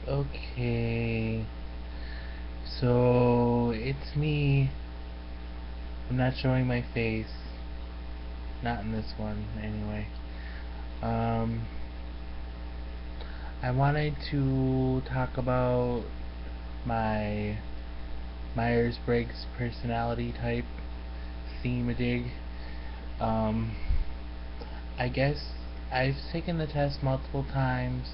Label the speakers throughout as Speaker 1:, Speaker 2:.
Speaker 1: Okay, so it's me. I'm not showing my face. Not in this one, anyway. Um, I wanted to talk about my Meyers-Briggs personality type themadig. Um, I guess I've taken the test multiple times,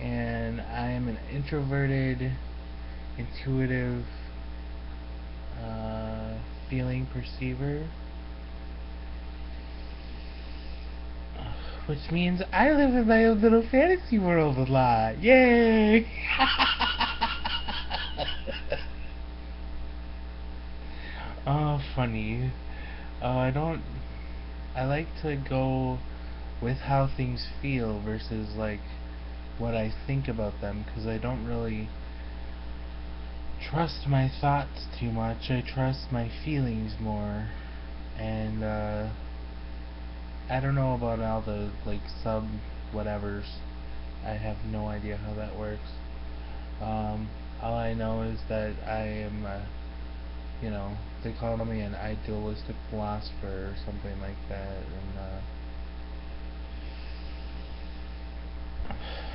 Speaker 1: and I'm an introverted, intuitive, uh, feeling perceiver, which means I live in my own little fantasy world a lot. Yay! Oh, funny. I don't. I like to go with how things feel versus like what I think about them, because I don't really trust my thoughts too much. I trust my feelings more. And I don't know about all the like sub whatevers. I have no idea how that works. Um, all I know is that I am, you know, they call me an idealistic philosopher or something like that, and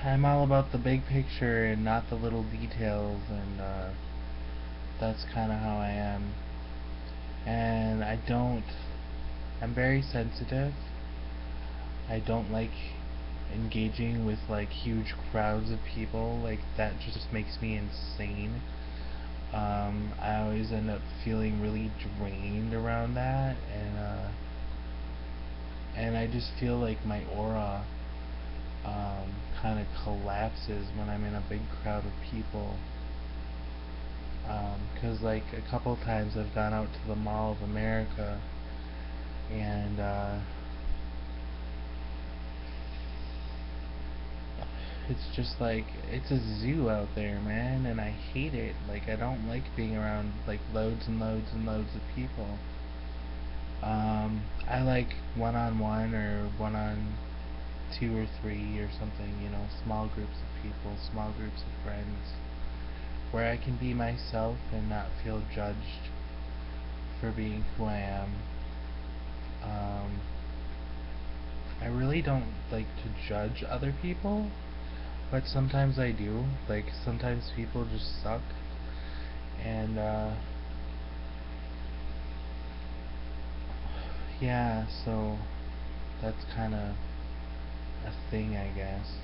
Speaker 1: I'm all about the big picture and not the little details, and that's kind of how I am. And I'm very sensitive. I don't like engaging with like huge crowds of people. Like that just makes me insane. I always end up feeling really drained around that, and I just feel like my aura kind of collapses when I'm in a big crowd of people. Because like a couple times I've gone out to the Mall of America, and it's just like it's a zoo out there, man, and I hate it. Like I don't like being around like loads and loads and loads of people. I like one-on-one or one-on two or three or something, you know, small groups of people, small groups of friends, where I can be myself and not feel judged for being who I am. Um, I really don't like to judge other people, but sometimes I do. Like sometimes people just suck, and yeah, so that's kind of a thing, I guess.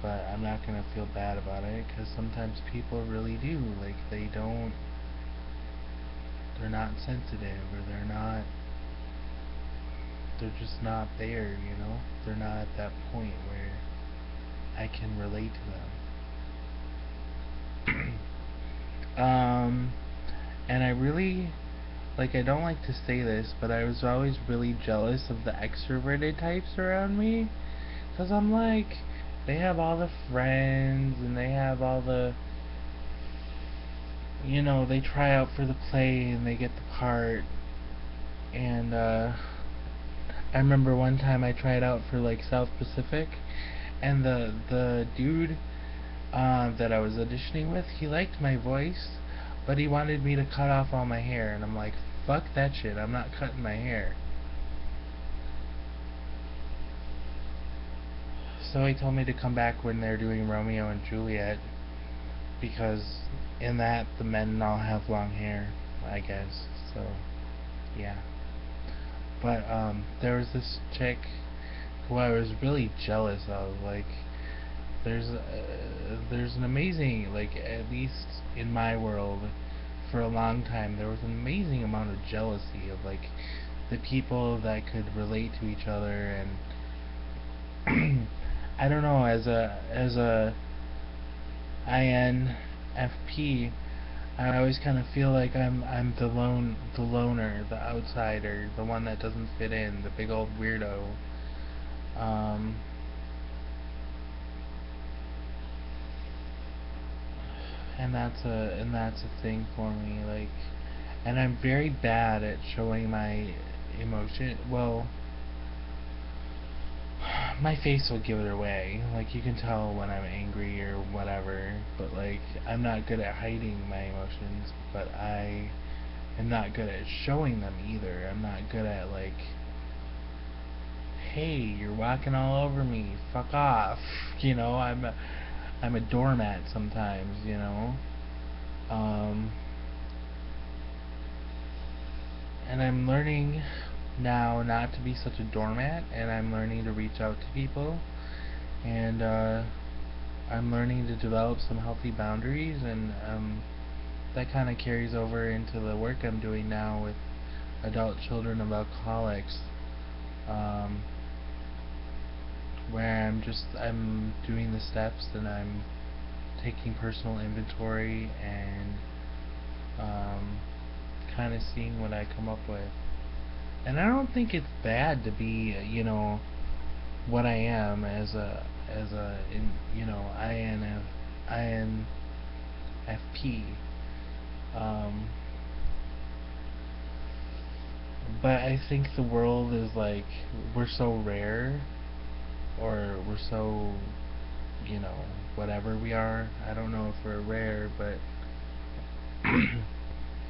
Speaker 1: But I'm not gonna feel bad about it, because sometimes people really do. Like they're not sensitive, or they're just not there, you know? They're not at that point where I can relate to them. And I really, like, I don't like to say this, but I was always really jealous of the extroverted types around me. Because I'm like, they have all the friends, and they have all the, you know, they try out for the play, and they get the part. And, I remember one time I tried out for, like, South Pacific, and the dude that I was auditioning with, he liked my voice, but he wanted me to cut off all my hair, and I'm like, fuck that shit, I'm not cutting my hair. So he told me to come back when they're doing Romeo and Juliet, because in that the men all have long hair, I guess. So yeah. But there was this chick who I was really jealous of. Like there's an amazing, like, at least in my world, for a long time there was an amazing amount of jealousy of like the people that could relate to each other, and I don't know, as a INFP, I always kind of feel like I'm the loner, the outsider, the one that doesn't fit in, the big old weirdo. Um, and that's a thing for me. Like, and I'm very bad at showing my emotion. Well, my face will give it away. Like, you can tell when I'm angry or whatever. whatever, but like I'm not good at hiding my emotions, but I am not good at showing them either. I'm not good at like, hey, you're walking all over me, fuck off. I'm a doormat sometimes, Um, and I'm learning now not to be such a doormat, and I'm learning to reach out to people, and I'm learning to develop some healthy boundaries, and that kind of carries over into the work I'm doing now with adult children of alcoholics, um, where I'm doing the steps, and I'm taking personal inventory, and um, kind of seeing what I come up with. And I don't think it's bad to be, what I am INFP. Um, but I think the world is like, we're so rare, or we're so, you know, whatever we are. I don't know if we're rare, but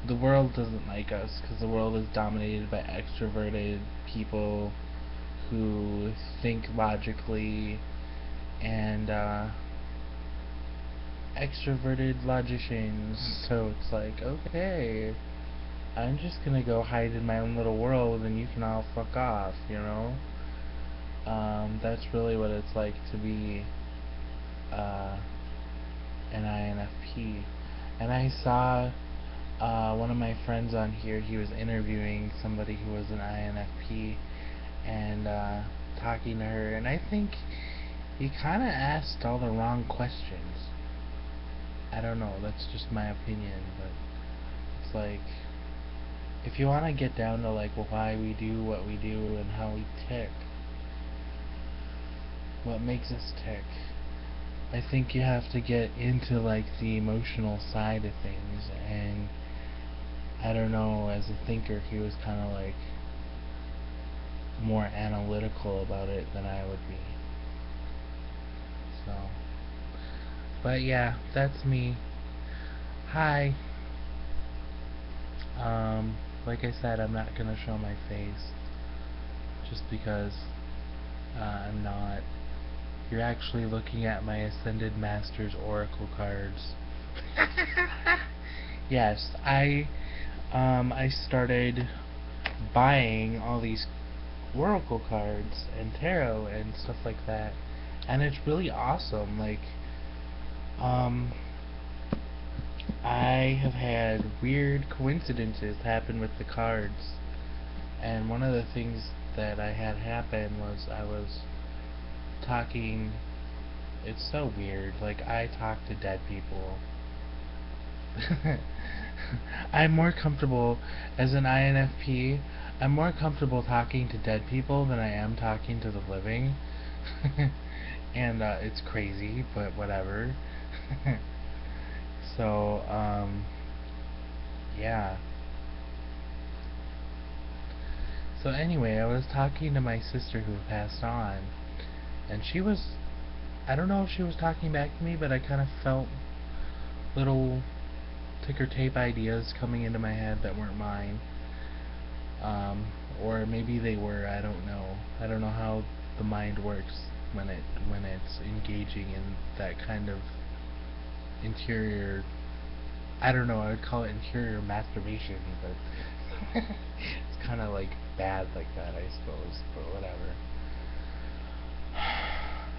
Speaker 1: the world doesn't like us because the world is dominated by extroverted people who think logically, and extroverted logicians. So it's like, okay, I'm just gonna go hide in my own little world and you can all fuck off. That's really what it's like to be uh, an INFP. And I saw one of my friends on here, he was interviewing somebody who was an INFP, and talking to her, and I think he kind of asked all the wrong questions. I don't know, that's just my opinion, but it's like, if you want to get down to like why we do what we do and how we tick, what makes us tick, I think you have to get into like the emotional side of things. And I don't know, as a thinker, he was kind of like more analytical about it than I would be. So, but yeah, that's me. Hi. Like I said, I'm not gonna show my face just because I'm not. You're actually looking at my Ascended Masters Oracle cards. Yes, I started buying all these Oracle cards and tarot and stuff like that, and it's really awesome. Like, um, I have had weird coincidences happen with the cards, and one of the things that I had happen was I was talking. It's so weird. Like, I talk to dead people. I'm more comfortable as an INFP. I'm more comfortable talking to dead people than I am talking to the living. And it's crazy, but whatever. So, yeah. So anyway, I was talking to my sister who passed on, and I don't know if she was talking back to me, but I kind of felt little ticker tape ideas coming into my head that weren't mine. Or maybe they were, I don't know. I don't know how the mind works when it's engaging in that kind of interior, I don't know, I would call it interior masturbation, but it's kind of like bad like that, I suppose, but whatever.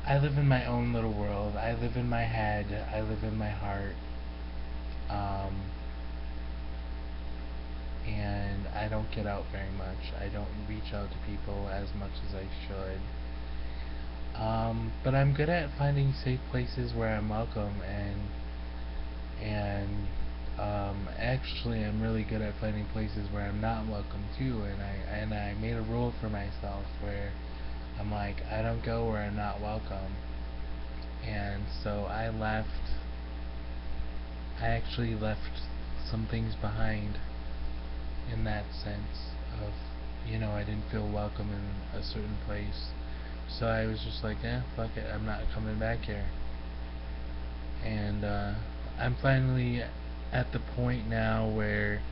Speaker 1: I live in my own little world. I live in my head. I live in my heart. Um, and I don't get out very much. I don't reach out to people as much as I should. But I'm good at finding safe places where I'm welcome, and actually I'm really good at finding places where I'm not welcome too. And I made a rule for myself where I'm like, I don't go where I'm not welcome. And so I actually left some things behind in that sense of, I didn't feel welcome in a certain place. So I was just like, fuck it, I'm not coming back here. And I'm finally at the point now where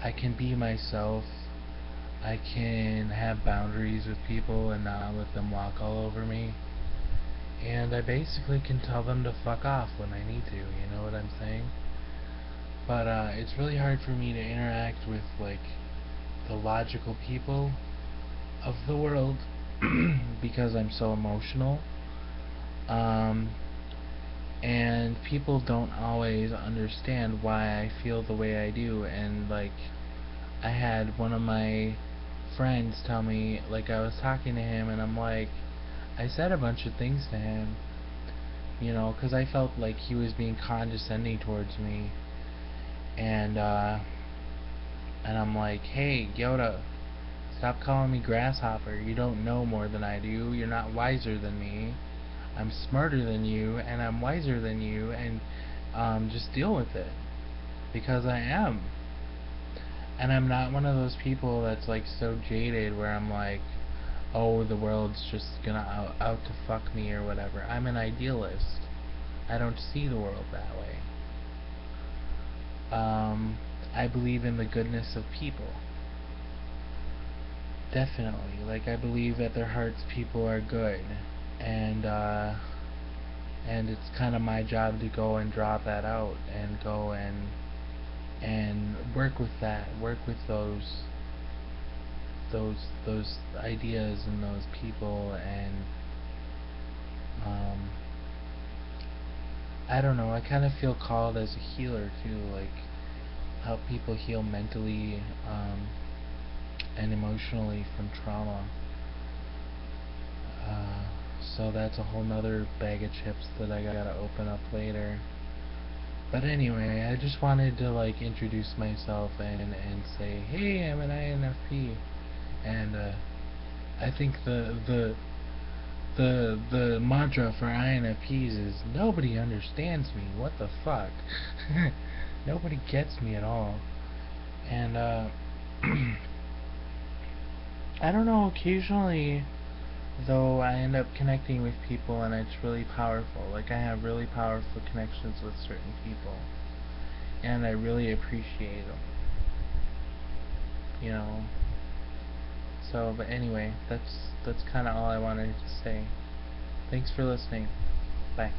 Speaker 1: I can be myself. I can have boundaries with people and not let them walk all over me. And I basically can tell them to fuck off when I need to, you know what I'm saying? But it's really hard for me to interact with like the logical people of the world because I'm so emotional. Um, and people don't always understand why I feel the way I do. And like, I had one of my friends tell me, like, I was talking to him, and I'm like, I said a bunch of things to him, you know, because I felt like he was being condescending towards me, and I'm like, hey, Yoda, stop calling me grasshopper. You don't know more than I do. You're not wiser than me. I'm smarter than you, and I'm wiser than you, and just deal with it, because I am. And I'm not one of those people that's like so jaded where I'm like, oh, the world's just gonna out to fuck me or whatever. I'm an idealist. I don't see the world that way. Um, I believe in the goodness of people. Definitely. Like, I believe at their hearts people are good. And, and it's kind of my job to go and draw that out and go and work with that, work with those ideas and those people, and um, I don't know, I kind of feel called as a healer too, like help people heal mentally and emotionally from trauma. Uh, so that's a whole nother bag of chips that I gotta open up later. But anyway, I just wanted to like introduce myself and say, hey, I'm an INFP, and I think the mantra for INFPs is nobody understands me. What the fuck? Nobody gets me at all. And I don't know. Occasionally, though, I end up connecting with people, and it's really powerful. Like, I have really powerful connections with certain people, and I really appreciate them. You know. So, but anyway, that's kind of all I wanted to say. Thanks for listening. Bye.